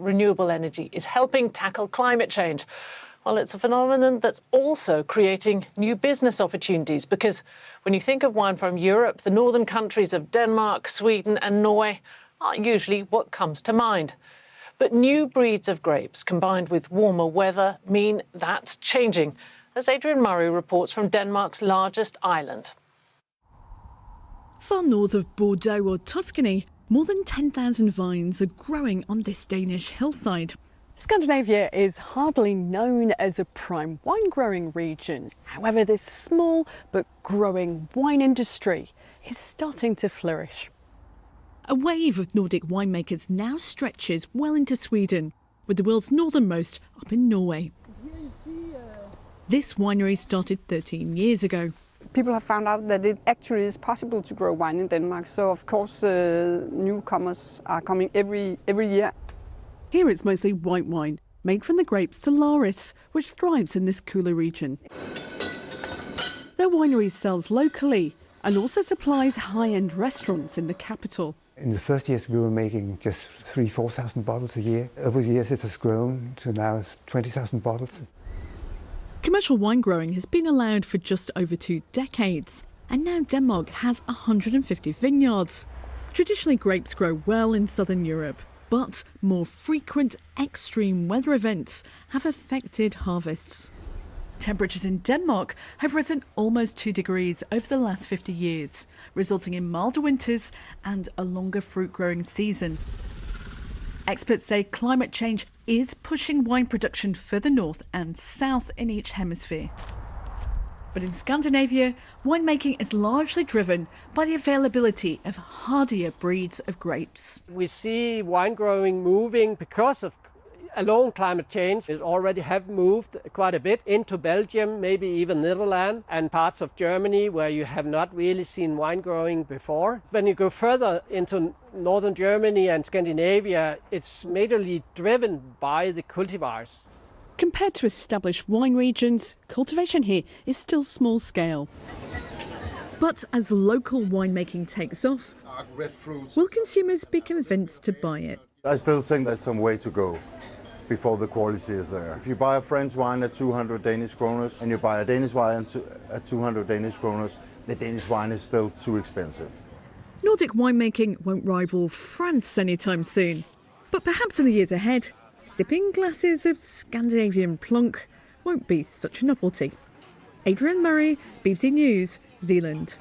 renewable energy is helping tackle climate change. Well, it's a phenomenon that's also creating new business opportunities, because when you think of wine from Europe, the northern countries of Denmark, Sweden and Norway aren't usually what comes to mind. But new breeds of grapes combined with warmer weather mean that's changing, as Adrian Murray reports from Denmark's largest island. Far north of Bordeaux or Tuscany, more than 10,000 vines are growing on this Danish hillside. Scandinavia is hardly known as a prime wine growing region. However, this small but growing wine industry is starting to flourish. A wave of Nordic winemakers now stretches well into Sweden, with the world's northernmost up in Norway. This winery started 13 years ago. People have found out that it actually is possible to grow wine in Denmark, so of course newcomers are coming every year. Here it's mostly white wine, made from the grape Solaris, which thrives in this cooler region. Their winery sells locally and also supplies high-end restaurants in the capital. In the first years we were making just 3,000–4,000 bottles a year. Over the years it has grown to now 20,000 bottles. Commercial wine growing has been allowed for just over 2 decades, and now Denmark has 150 vineyards. Traditionally, grapes grow well in southern Europe, but more frequent extreme weather events have affected harvests. Temperatures in Denmark have risen almost 2 degrees over the last 50 years, resulting in milder winters and a longer fruit growing season. Experts say climate change is pushing wine production further north and south in each hemisphere. But in Scandinavia, winemaking is largely driven by the availability of hardier breeds of grapes. We see wine growing moving because of alone climate change. It already have moved quite a bit into Belgium, maybe even Netherlands and parts of Germany where you have not really seen wine growing before. When you go further into northern Germany and Scandinavia, it's majorly driven by the cultivars. Compared to established wine regions, cultivation here is still small scale. But as local winemaking takes off, will consumers be convinced to buy it? I still think there's some way to go before the quality is there. If you buy a French wine at 200 Danish kroner and you buy a Danish wine at 200 Danish kroner, the Danish wine is still too expensive. Nordic winemaking won't rival France anytime soon. But perhaps in the years ahead, sipping glasses of Scandinavian plonk won't be such a novelty. Adrian Murray, BBC News, Zealand.